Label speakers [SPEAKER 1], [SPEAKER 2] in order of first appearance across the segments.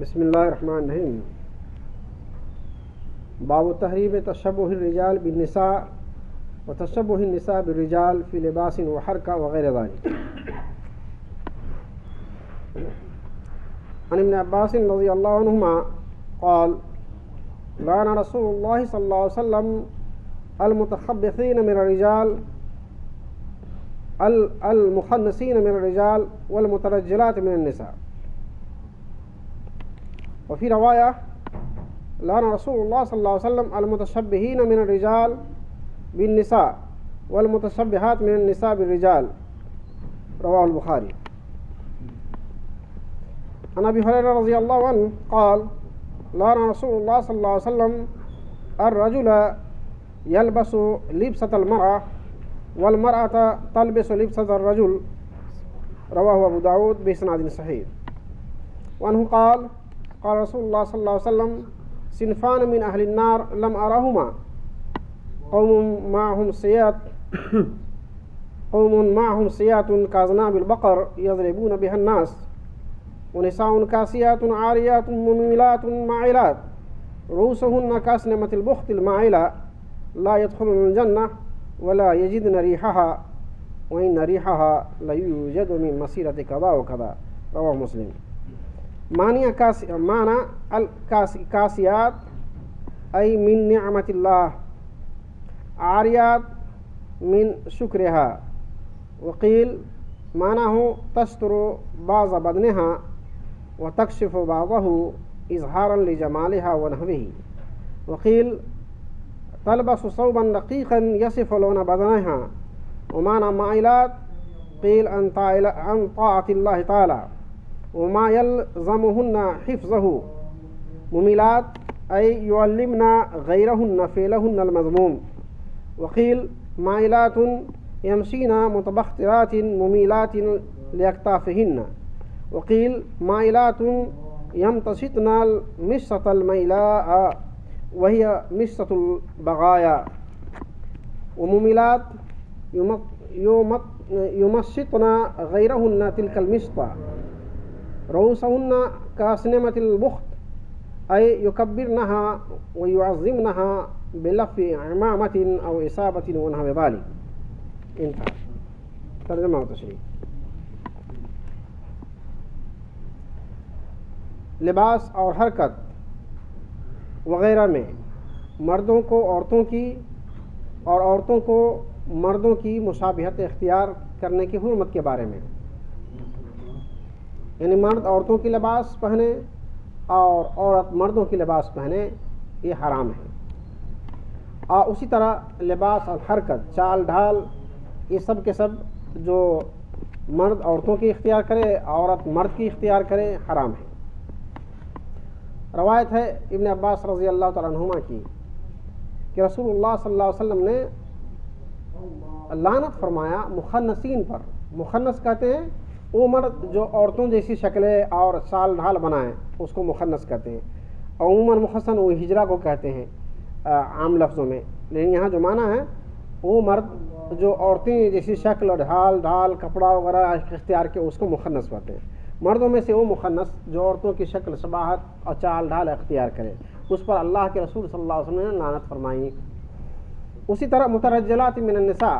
[SPEAKER 1] بسم اللہ الرحمن الرحیم. باب تحریم تشبہ الرجال بالنساء وتشبہ النساء بالرجال فی لباس وحرکہ وغیر ذلک. عن ابن عباس رضی اللہ عنہما قال لعن رسول اللہ صلی اللہ علیہ وسلم المتخبثین من الرجال المخنثین من الرجال والمترجلات من النساء. وفي رواية لعن رسول الله صلى الله عليه وسلم المتشبهين من الرجال بالنساء والمتشبهات من النساء بالرجال. رواه البخاري. عن أبي هريرة رضي الله عنه قال لعن رسول الله صلى الله عليه وسلم الرجل يلبس لبسة المرأة والمرأة تلبس لبسة الرجل. رواه أبو داود بإسناد صحيح. وعنه قال قال رسول الله صلى الله عليه وسلم صنفان من أهل النار لم أرهما قوم معهم سيات كأذناب البقر يضربون بها الناس ونساء كاسيات عاريات مميلات ماعلات رؤوسهن كأسنمة البخت الماعلة لا يدخلن الجنة ولا يجدن ريحها وإن ريحها ليوجد من مسيرة كذا وكذا. رواه مسلم. معنی الکاسیات ای من نعمت اللہ عاریات من شکرها. وقیل معناه تستر بعض بدنها وتكشف بعضه اظهارا لجمالها ونحوه. وقيل تلبس ثوبا رقيقا يصف لون بدنها. ومعنى مائلات قيل عن طاعة الله تعالى وما يلزمهن حفظه. مميلات أي يعلمن غيرهن فعلهن المذموم. وقيل مائلات يمشين متبخترات مميلات لأكتافهن. وقيل مائلات يمتشطن المشطة الميلاء وهي مشطة البغايا. ومميلات يمشطن غيرهن تلك المشطة. رؤوسهن كأسنمة البخت أي يكبرنها ويعظمنها بلف عمامة أو إصابة ونحو ذلك. انتهى. ترجمة وتشريح. لباس اور حرکت وغیرہ میں مردوں کو عورتوں کی اور عورتوں کو مردوں کی مشابہت اختیار کرنے کی حرمت کے بارے میں، یعنی مرد عورتوں کی لباس پہنے اور عورت مردوں کی لباس پہنے، یہ حرام ہے. اور اسی طرح لباس اور حرکت، چال ڈھال، یہ سب کے سب جو مرد عورتوں کی اختیار کرے عورت مرد کی اختیار کرے حرام ہے. روایت ہے ابن عباس رضی اللہ تعالیٰ عنہما کی کہ رسول اللہ صلی اللہ علیہ وسلم نے لعنت فرمایا مخنثین پر. مخنث کہتے ہیں وہ مرد جو عورتوں جیسی شکلیں اور چال ڈھال بنائیں، اس کو مخنث کہتے ہیں. عموماً مخصن وہ ہجرا کو کہتے ہیں عام لفظوں میں، لیکن یہاں جو معنی ہے وہ مرد جو عورتیں جیسی شکل اور ڈھال کپڑا وغیرہ اختیار کے اس کو مخنث کہتے ہیں. مردوں میں سے وہ مخنث جو عورتوں کی شکل شباہت اور چال ڈھال اختیار کرے، اس پر اللہ کے رسول صلی اللہ علیہ وسلم نے لعنت فرمائی. اسی طرح مترجلات من النساء،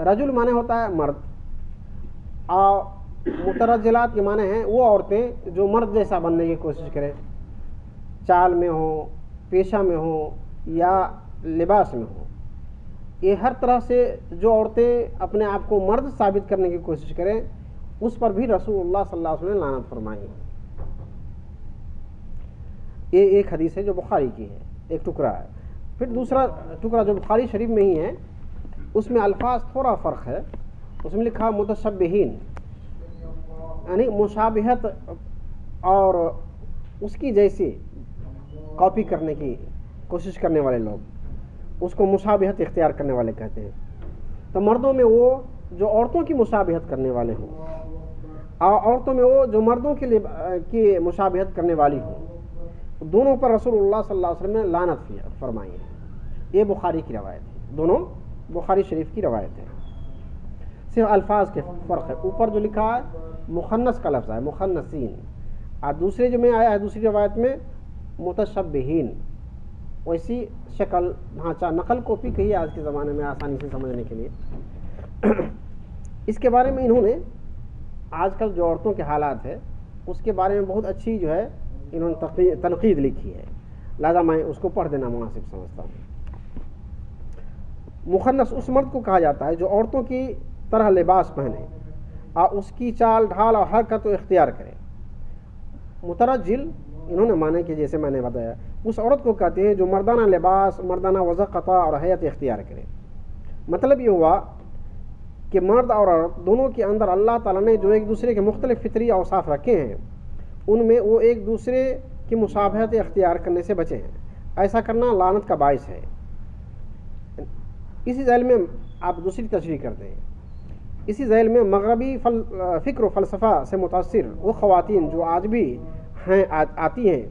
[SPEAKER 1] رجل معنی ہوتا ہے مرد، اور مترجلات کے معنی ہیں وہ عورتیں جو مرد جیسا بننے کی کوشش کریں، چال میں ہوں، پیشہ میں ہوں یا لباس میں ہوں. یہ ہر طرح سے جو عورتیں اپنے آپ کو مرد ثابت کرنے کی کوشش کریں، اس پر بھی رسول اللہ صلی اللہ علیہ وسلم نے لعنت فرمائی. یہ ایک حدیث ہے جو بخاری کی ہے، ایک ٹکڑا ہے. پھر دوسرا ٹکڑا جو بخاری شریف میں ہی ہے، اس میں الفاظ تھوڑا فرق ہے. اس میں لکھا متشبہین، یعنی مشابہت اور اس کی جیسی کاپی کرنے کی کوشش کرنے والے لوگ، اس کو مشابہت اختیار کرنے والے کہتے ہیں. تو مردوں میں وہ جو عورتوں کی مشابہت کرنے والے ہوں، اور عورتوں میں وہ جو مردوں کی مشابہت کرنے والی ہوں، دونوں پر رسول اللہ صلی اللہ علیہ وسلم نے لعنت فرمائی ہے. یہ بخاری کی روایت ہے، دونوں بخاری شریف کی روایت ہے. صرف الفاظ کے فرق ہے. اوپر جو لکھا ہے مخنث کا لفظ ہے، مخنثین، اور دوسرے جو میں آیا ہے دوسری روایت میں متشبہین، ویسی شکل ڈھانچہ، نقل کاپی کہی ہے آج کے زمانے میں آسانی سے سمجھنے کے لیے۔ اس کے بارے میں انہوں نے آج کل جو عورتوں کے حالات ہے اس کے بارے میں بہت اچھی جو ہے انہوں نے تنقید لکھی ہے، لہذا میں اس کو پڑھ دینا مناسب سمجھتا ہوں۔ مخنث اس مرد کو کہا جاتا ہے جو عورتوں کی طرح لباس پہنے اور اس کی چال ڈھال اور حرکت و اختیار کرے۔ مترجل انہوں نے مانے کہ جیسے میں نے بتایا اس عورت کو کہتے ہیں جو مردانہ لباس، مردانہ وضع قطع اور حیت اختیار کرے۔ مطلب یہ ہوا کہ مرد اور عورت دونوں کے اندر اللہ تعالیٰ نے جو ایک دوسرے کے مختلف فطری اوصاف رکھے ہیں ان میں وہ ایک دوسرے کی مشابہت اختیار کرنے سے بچے ہیں۔ ایسا کرنا لعنت کا باعث ہے۔ اسی ذیل میں آپ دوسری تشریح کرتے ہیں، اسی ذیل میں مغربی فکر و فلسفہ سے متاثر وہ خواتین جو آج بھی ہیں آتی ہیں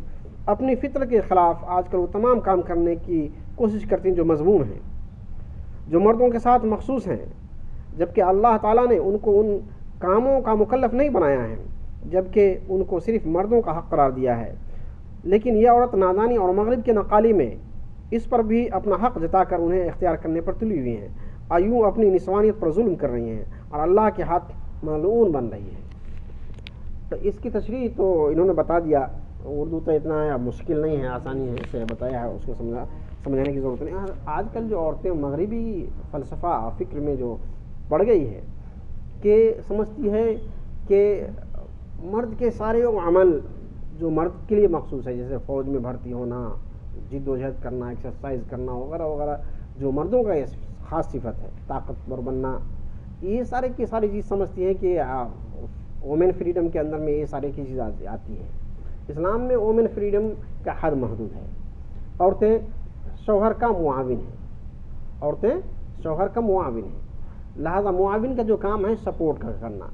[SPEAKER 1] اپنی فطر کے خلاف آج کل وہ تمام کام کرنے کی کوشش کرتی ہیں جو مذموم ہیں، جو مردوں کے ساتھ مخصوص ہیں، جبکہ اللہ تعالیٰ نے ان کو ان کاموں کا مکلف نہیں بنایا ہے، جبکہ ان کو صرف مردوں کا حق قرار دیا ہے۔ لیکن یہ عورت نادانی اور مغرب کے نقالی میں اس پر بھی اپنا حق جتا کر انہیں اختیار کرنے پر تلی ہوئی ہیں اور یوں اپنی نسوانیت پر ظلم کر رہی ہیں اور اللہ کے ہاتھ ملعون بن رہی ہیں۔ تو اس کی تشریح تو انہوں نے بتا دیا، اردو تو اتنا مشکل نہیں ہے، آسانی ہے سے بتایا ہے، اس کو سمجھانے کی ضرورت نہیں۔ آج کل جو عورتیں مغربی فلسفہ اور فکر میں جو پڑ گئی ہے کہ سمجھتی ہے کہ مرد کے سارے وہ عمل جو مرد کے لیے مخصوص ہے، جیسے فوج میں بھرتی ہونا، جد و جہد کرنا، ایکسرسائز کرنا وغیرہ وغیرہ، جو مردوں کا خاص صفت ہے، طاقتور بننا، یہ سارے کی ساری چیز سمجھتی ہے کہ وومن فریڈم کے اندر میں یہ سارے کی چیز آتی ہے۔ اسلام میں وومن فریڈم کا حد محدود ہے۔ عورتیں شوہر کا معاون ہیں، عورتیں شوہر کا معاون ہیں، لہذا معاون کا جو کام ہے سپورٹ کرنا،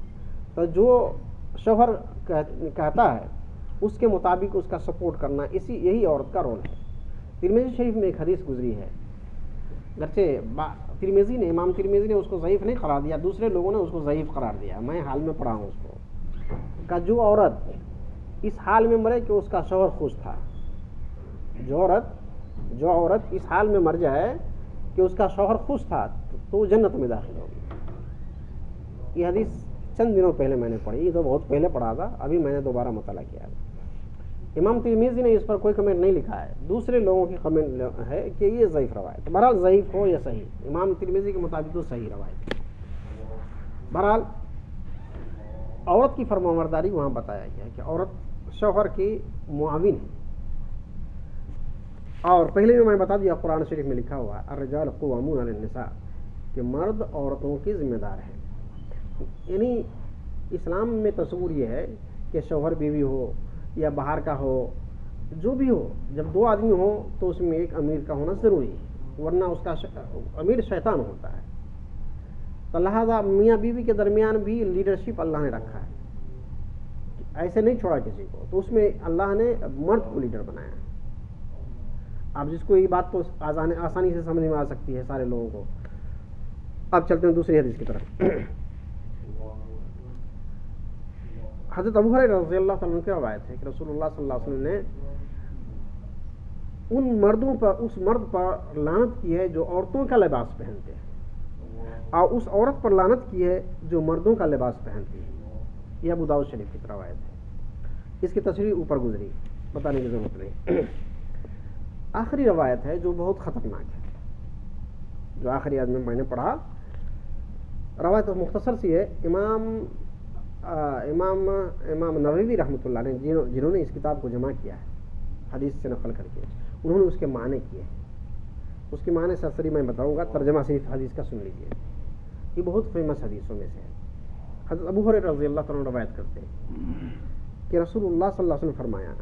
[SPEAKER 1] تو جو شوہر کہتا ہے اس کے مطابق اس کا سپورٹ کرنا، یہی عورت کا رول ہے۔ ترمذی شریف میں ایک حدیث گزری ہے، گرچہ امام ترمذی نے اس کو ضعیف نہیں قرار دیا، دوسرے لوگوں نے اس کو ضعیف قرار دیا، میں حال میں پڑھا ہوں اس کو، کہ جو عورت اس حال میں مرے کہ اس کا شوہر خوش تھا، جو عورت اس حال میں مر جائے کہ اس کا شوہر خوش تھا تو وہ جنت میں داخل ہوگی۔ یہ حدیث چند دنوں پہلے میں نے پڑھی، یہ تو بہت پہلے پڑھا تھا، ابھی میں نے دوبارہ مطالعہ کیا۔ امام ترمذی نے اس پر کوئی کمنٹ نہیں لکھا ہے، دوسرے لوگوں کی کمنٹ ہے کہ یہ ضعیف روایت ہے۔ بہرحال ضعیف ہو یا صحیح، امام ترمذی کے مطابق تو صحیح روایت ہے۔ بہرحال عورت کی فرمانبرداری وہاں بتایا گیا ہے کہ عورت شوہر کی معاون ہے، اور پہلے بھی میں بتا دیا قرآن شریف میں لکھا ہوا الرجال قوامون علی النساء کہ مرد عورتوں کی ذمہ دار ہیں۔ یعنی اسلام میں تصور یہ ہے کہ شوہر بیوی ہو یا باہر کا ہو، جو بھی ہو، جب دو آدمی ہو تو اس میں ایک امیر کا ہونا ضروری ہے، ورنہ اس کا امیر شیطان ہوتا ہے۔ تو لہذا میاں بیوی کے درمیان بھی لیڈرشپ اللہ نے رکھا ہے، ایسے نہیں چھوڑا کسی کو، تو اس میں اللہ نے مرد کو لیڈر بنایا ہے۔ اب جس کو یہ بات تو آسانی سے سمجھ میں آ سکتی ہے سارے لوگوں کو۔ اب چلتے ہیں دوسری حدیث کی طرف۔ حضرت ابو ہریرہ رضی اللہ تعالیٰ عنہ کی روایت ہے کہ رسول اللہ صلی اللہ علیہ وسلم نے اس مرد پر لعنت کی ہے جو عورتوں کا لباس پہنتے ہیں، اور اس عورت پر لعنت کی ہے جو مردوں کا لباس پہنتی ہے۔ یہ ابو داؤد شریف کی روایت ہے، اس کی تشریح اوپر گزری، بتانے کی ضرورت نہیں۔ آخری روایت ہے جو بہت خطرناک ہے، جو آخری آدمی میں نے پڑھا، روایت مختصر سی ہے۔ امام نووی رحمۃ اللہ علیہ جنہوں نے اس کتاب کو جمع کیا ہے حدیث سے نقل کر کے، انہوں نے اس کے معنی کیے ہیں۔ اس کے معنی سرسری میں بتاؤں گا، ترجمہ صرف حدیث کا سن لیجیے، یہ بہت فیمس حدیثوں میں سے ہے۔ حضرت ابو ہریرہ رضی اللہ تعالیٰ عنہ روایت کرتے ہیں کہ رسول اللہ صلی اللہ علیہ وسلم فرمایا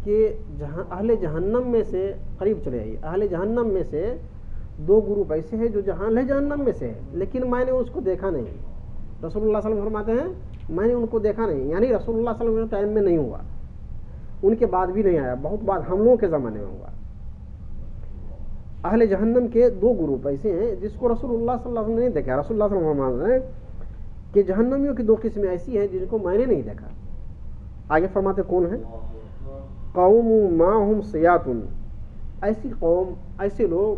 [SPEAKER 1] کہ اہل جہنم میں سے قریب چلے آئیے، اہل جہنم میں سے دو گروپ ایسے ہیں جو اہل جہنم میں سے ہے لیکن میں نے اس کو دیکھا نہیں۔ رسول اللہ صلی اللہ علیہ وسلم فرماتے ہیں میں نے ان کو دیکھا نہیں، یعنی رسول اللہ صلی اللہ علیہ وسلم ٹائم میں نہیں ہوا، ان کے بعد بھی نہیں آیا، بہت بعد ہم لوگوں کے زمانے میں ہوا۔ اہل جہنم کے دو گروپ ایسے ہیں جس کو رسول اللہ صلی اللہ علیہ وسلم نے نہیں دیکھا۔ رسول اللہ صلی اللہ علیہ وسلم فرماتے ہیں کہ جہنمیوں کی دو قسمیں ایسی ہیں جن کو میں نے نہیں دیکھا، آگے فرماتے کون ہیں؟ قوم ماہم سیاتن، ایسی قوم، ایسے لوگ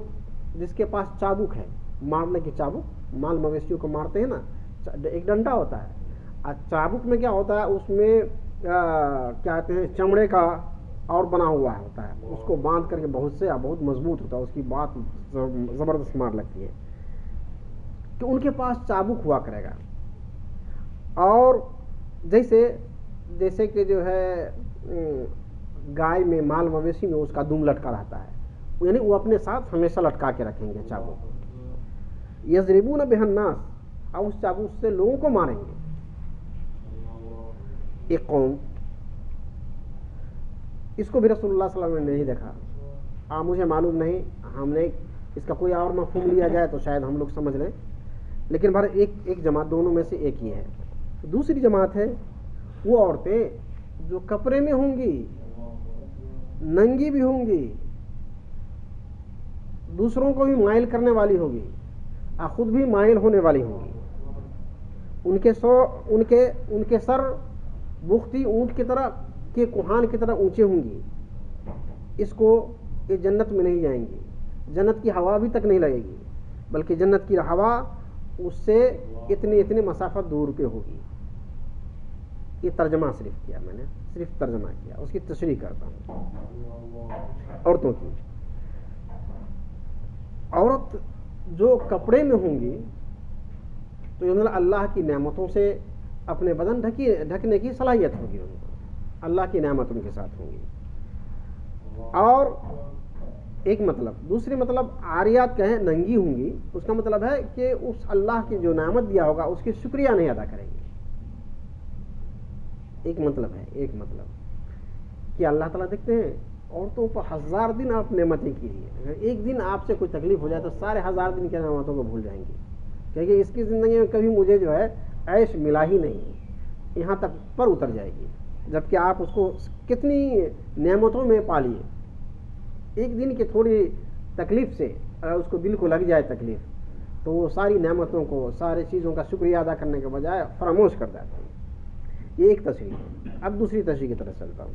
[SPEAKER 1] جس کے پاس چابک ہے، مارنے کی چابک، مال مویشیوں کو مارتے ہیں نا، ایک ڈنڈا ہوتا ہے، اور چابک میں کیا ہوتا ہے، اس میں کیا کہتے ہیں، چمڑے کا اور بنا ہوا ہوتا ہے، اس کو باندھ کر کے بہت سے بہت مضبوط ہوتا ہے، اس کی بات زبردست مار لگتی ہے، تو ان کے پاس چابک ہوا کرے گا. اور جیسے کہ جو ہے گائے میں، مال مویشی میں اس کا دم لٹکا رہتا ہے، یعنی وہ اپنے ساتھ ہمیشہ لٹکا کے رکھیں گے چابک. یضربون بها الناس، اور اس چابک سے لوگوں کو ماریں گے. ایک قوم، اس کو بھی رسول اللہ صلی اللہ علیہ وسلم نے نہیں دیکھا، مجھے معلوم نہیں، ہم نے اس کا کوئی اور مفہوم لیا جائے تو شاید ہم لوگ سمجھ لیں، لیکن بھر ایک جماعت دونوں میں سے ایک ہی ہے. دوسری جماعت ہے وہ عورتیں جو کپڑے میں ہوں گی، ننگی بھی ہوں گی، دوسروں کو بھی مائل کرنے والی ہوگی، اور خود بھی مائل ہونے والی ہوں گی. ان کے سر بختی اونٹ کی طرح کے کوہان کی طرح اونچے ہوں گی. اس کو یہ جنت میں نہیں جائیں گی، جنت کی ہوا بھی تک نہیں لگے گی، بلکہ جنت کی ہوا اس سے اتنی مسافت دور پہ ہوگی. یہ ترجمہ صرف کیا میں نے، صرف ترجمہ کیا، اس کی تشریح کرتا ہوں. عورتوں کی، عورت جو کپڑے میں ہوں گی تو اللہ کی نعمتوں سے اپنے بدن ڈھکنے کی صلاحیت ہوگی، ان کو اللہ کی نعمت ان کے ساتھ ہوں گی. اور ایک مطلب، دوسری مطلب عاریات کہیں، ننگی ہوں گی، اس کا مطلب ہے کہ اس اللہ کی جو نعمت دیا ہوگا اس کی شکریہ نہیں ادا کریں گے. ایک مطلب کہ اللہ تعالیٰ دیکھتے ہیں عورتوں پر 1000 دن آپ نعمتیں کیجیے، ایک دن آپ سے کوئی تکلیف ہو جائے تو سارے 1000 دن کی نعمتوں کو بھول جائیں گے، کیونکہ اس کی زندگی میں کبھی مجھے جو ہے عیش ملا ہی نہیں، یہاں تک پر اتر جائے گی. جبکہ آپ اس کو کتنی نعمتوں میں پالیے، ایک دن کی تھوڑی تکلیف سے اگر اس کو دل کو لگ جائے تکلیف، تو وہ ساری نعمتوں کو، ساری چیزوں کا شکریہ ادا کرنے کے بجائے فراموش کر جاتے ہیں. یہ ایک تشریح ہے. اب دوسری تشریح کی طرف چلتا ہوں.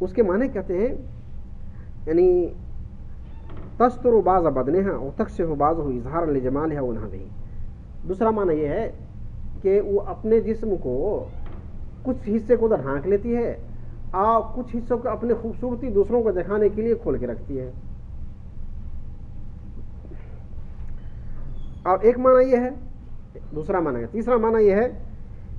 [SPEAKER 1] اس کے معنی کہتے ہیں یعنی تستر بعض بدنہا اور تکشف بعضہ اظہارا لجمالہا ونحوہ. دوسرا معنی یہ ہے کہ وہ اپنے جسم کو کچھ حصے کو ڈھانک لیتی ہے اور کچھ حصوں کو اپنی خوبصورتی دوسروں کو دکھانے کے لیے کھول کے رکھتی ہے. اور ایک معنی یہ ہے، دوسرا معنی ہے. تیسرا معنی یہ ہے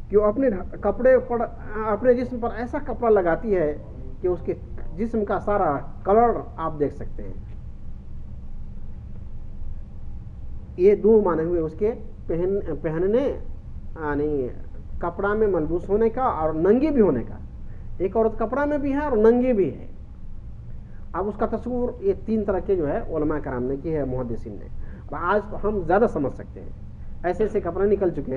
[SPEAKER 1] کہ وہ اپنے کپڑے پر، اپنے جسم پر ایسا کپڑا لگاتی ہے کہ اس کے جسم کا سارا کلر آپ دیکھ سکتے ہیں. یہ دو معنی ہوئے اس کے پہننے، یعنی کپڑا میں ملبوس ہونے کا اور ننگی بھی ہونے کا. ایک عورت کپڑا میں بھی ہے اور ننگی بھی ہے. اب اس کا تصور یہ 3 طرح کے جو ہے علماء کرام نے کی ہے، محدثین نے. آج ہم زیادہ سمجھ سکتے ہیں، ایسے کپڑے نکل چکے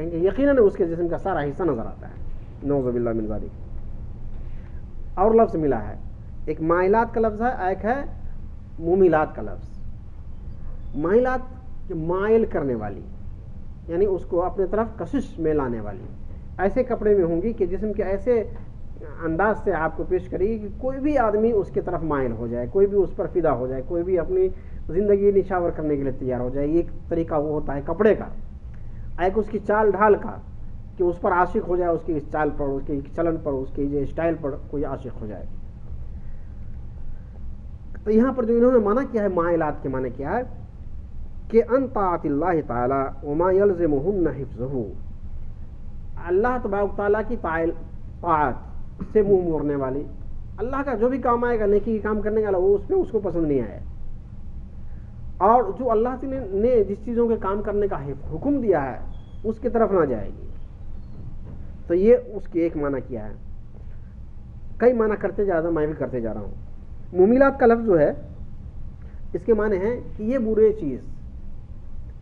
[SPEAKER 1] ہیں کہ یقیناً اس کے جسم کا سارا حصہ نظر آتا ہے. نعوذ باللہ من ذالک. اور لفظ ملا ہے، ایک مائلات کا لفظ ہے، ایک ہے مومیلات کا لفظ. مائلات مائل کرنے والی، یعنی اس کو اپنے طرف کشش میں لانے والی. ایسے کپڑے میں ہوں گی کہ جسم کے ایسے انداز سے آپ کو پیش کرے گی کہ کوئی بھی آدمی اس کی طرف مائل ہو جائے، کوئی بھی اس پر فدا ہو جائے، کوئی بھی اپنی زندگی نشاور کرنے کے لیے تیار ہو جائے. یہ ایک طریقہ وہ ہوتا ہے کپڑے کا. ایک اس کی چال ڈھال کا، کہ اس پر عاشق ہو جائے، اس کی چال پر، اس کی چلن پر، اس کی جو اسٹائل پر کوئی عاشق ہو جائے. تو یہاں پر جو انہوں نے معنی کیا ہے، مائلات کے معنی کیا ہے کہ ان طاعت اللہ تعالی وما یلزمہن حفظہ، اللہ تبارک تعالیٰ کی طاعت سے منہ موڑنے والی. اللہ کا جو بھی کام آئے گا، نیکی کام کرنے والا، وہ اس پہ اس کو پسند نہیں آیا. اور جو اللہ نے جس چیزوں کے کام کرنے کا حکم دیا ہے اس کی طرف نہ جائے گی. تو یہ اس کی ایک معنی کیا ہے. کئی معنی کرتے جا رہا ہوں، میں بھی کرتے جا رہا ہوں. مومیلات کا لفظ جو ہے اس کے معنی ہے کہ یہ برے چیز،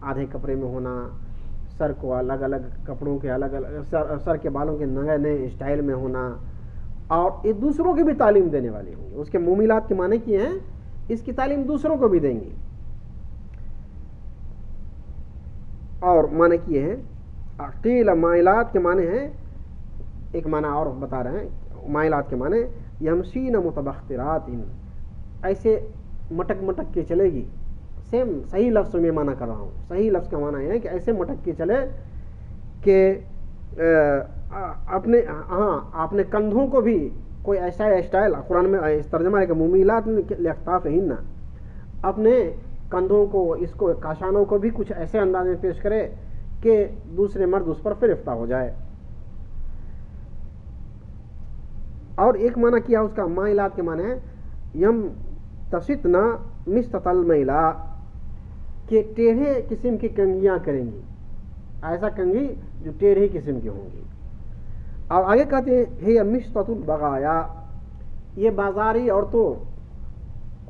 [SPEAKER 1] آدھے کپڑے میں ہونا، سر کو الگ الگ کپڑوں کے الگ الگ، سر کے بالوں کے نئے نئے اسٹائل میں ہونا، اور یہ دوسروں کی بھی تعلیم دینے والی ہوں گی. اس کے مومیلات کے معنی کیے ہیں، اس کی تعلیم دوسروں کو بھی دیں گی. اور معنی کیے ہیں قیل مائلات کے معنی ہیں ایک معنی اور بتا رہے ہیں مائلات کے معنی یمشین متبخترات، ایسے مٹک مٹک کے چلے گی. سیم صحیح لفظ میں معنی کر رہا ہوں. صحیح لفظ کا معنی یہ ہے کہ ایسے مٹک کے چلے کہ اپنے کندھوں کو بھی کوئی ایسا اسٹائل، قرآن میں اس ترجمہ ہے کہ ممیلات لاختافہن، اپنے کندھوں کو، اس کو کاشانوں کو بھی کچھ ایسے انداز میں پیش کرے کہ دوسرے مرد اس پر فرفتہ ہو جائے. اور ایک معنی کیا اس کا مائلات کے معنی ہے یم تشتنا مستطل میلا، کہ ٹیڑھے قسم کی کنگیاں کریں گی، ایسا کنگھی جو ٹیڑھی قسم کی ہوں گی. اور آگے کہتے ہیں مشتۃ البغایا، یہ بازاری عورتوں،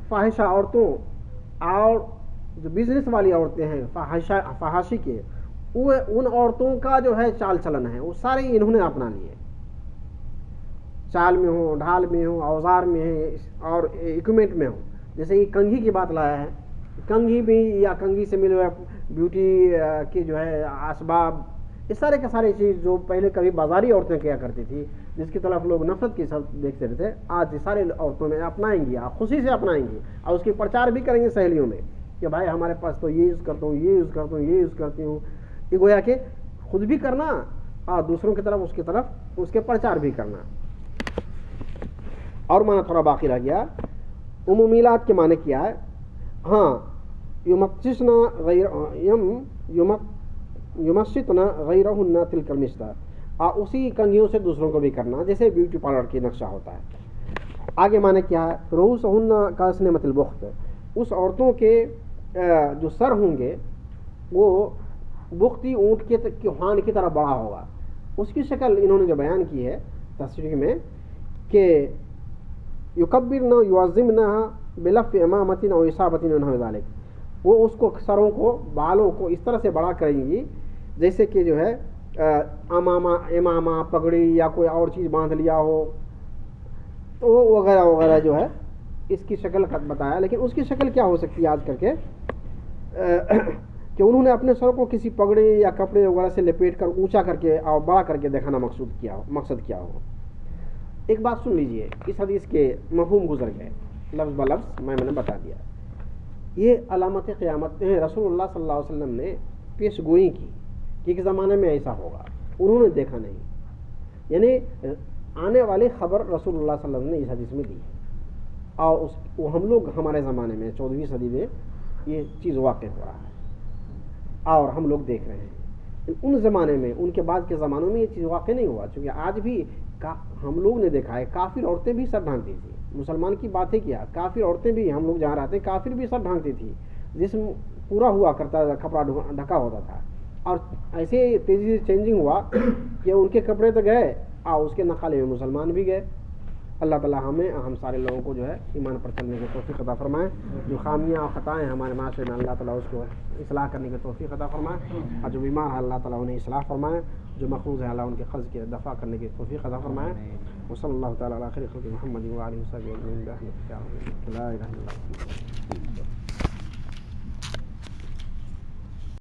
[SPEAKER 1] فاحشہ عورتوں اور جو بزنس والی عورتیں ہیں فحاشی کے، وہ ان عورتوں کا جو ہے چال چلن ہے وہ سارے انہوں نے اپنا لیے. چال میں ہوں، ڈھال میں ہوں، اوزار میں ہیں اور اکوپمنٹ میں ہوں. جیسے یہ کنگھی کی بات لایا ہے، کنگھی بھی یا کنگھی سے ملے ہوئے بیوٹی کے جو ہے اسباب، یہ سارے کے سارے چیز جو پہلے کبھی بازاری عورتیں کیا کرتی تھی، جس کی طرف لوگ نفرت کی سب دیکھتے رہتے، آج یہ سارے عورتوں میں اپنائیں گی، خوشی سے اپنائیں گی اور اس کی پرچار بھی کریں گے سہیلیوں میں کہ بھائی ہمارے پاس تو یہ یوز کرتا ہوں، یہ یوز کرتا ہوں، یہ یوز کرتی ہوں. یہ گویا کہ خود بھی کرنا اور دوسروں کی طرف اس کے پرچار بھی کرنا. اور معنی تھوڑا باقی رہ گیا. عمومیلات کے معنی کیا ہے؟ ہاں، یمشطنا غیرہن تلک المشطہ، اور اسی کنگھیوں سے دوسروں کو بھی کرنا جیسے بیوٹی پارلر کی نقشہ ہوتا ہے. آگے معنی کیا ہے؟ رؤوسہن کاسنمۃ البخت، اس عورتوں کے جو سر ہوں گے وہ بختی اونٹ کے ہان کی طرح بڑا ہوگا. اس کی شکل انہوں نے جو بیان کی ہے تشریح میں کہ یکبرن یعظمن بلف امامۃ او اصابۃ ونحو ذلک، وہ اس کو سروں کو، بالوں کو اس طرح سے بڑا کریں گی جیسے کہ جو ہے امامہ پگڑی یا کوئی اور چیز باندھ لیا ہو، تو وغیرہ وغیرہ جو ہے اس کی شکل بتایا. لیکن اس کی شکل کیا ہو سکتی ہے آج کر کے کہ انہوں نے اپنے سر کو کسی پگڑی یا کپڑے وغیرہ سے لپیٹ کر اونچا کر کے اور بڑا کر کے دکھانا مقصد کیا ہو. ایک بات سن لیجئے، اس حدیث کے مفہوم گزر گئے لفظ بلفظ میں نے بتا دیا. یہ علامت قیامت ہیں، رسول اللہ صلی اللہ علیہ وسلم نے پیش گوئی کی کہ ایک زمانے میں ایسا ہوگا، انہوں نے دیکھا نہیں. یعنی آنے والی خبر رسول اللہ صلی اللہ علیہ وسلم نے اس حدیث میں دی، اور ہم لوگ ہمارے زمانے میں 14ویں صدی میں یہ چیز واقع ہو رہا ہے اور ہم لوگ دیکھ رہے ہیں. ان زمانے میں، ان کے بعد کے زمانوں میں یہ چیز واقع نہیں ہوا، چونکہ آج بھی ہم لوگ نے دیکھا ہے کافر عورتیں بھی سر ڈھانکتی تھی. مسلمان کی بات ہے کیا، کافر عورتیں بھی، ہم لوگ جہاں رہتے ہیں کافر بھی سر ڈھانکتی تھی، جسم پورا ہوا کرتا تھا، کپڑا ڈھکا ہوتا تھا. اور ایسے تیزی سے چینجنگ ہوا کہ ان کے کپڑے تو گئے اور اس کے نقالے میں مسلمان بھی گئے. اللہ تعالیٰ ہم سارے لوگوں کو جو ہے ایمان پر چلنے کی توفیق عطا فرمائے. جو خامیاں اور خطائیں ہمارے معاشرے میں، اللہ تعالیٰ اس کو اصلاح کرنے کی توفیق عطا فرمائے. اور جو بیمار ہے اللہ تعالیٰ انہیں اصلاح فرمائے، جو مقروض ہے اللہ ان کے قرض کے دفع کرنے کی توفیق عطا فرمائے. وصلی اللہ تعالیٰ علی خیر خلق محمد و آلہ وصحبہ اجمعین برحمتک یا ارحم الراحمین. لا الہ الا اللہ.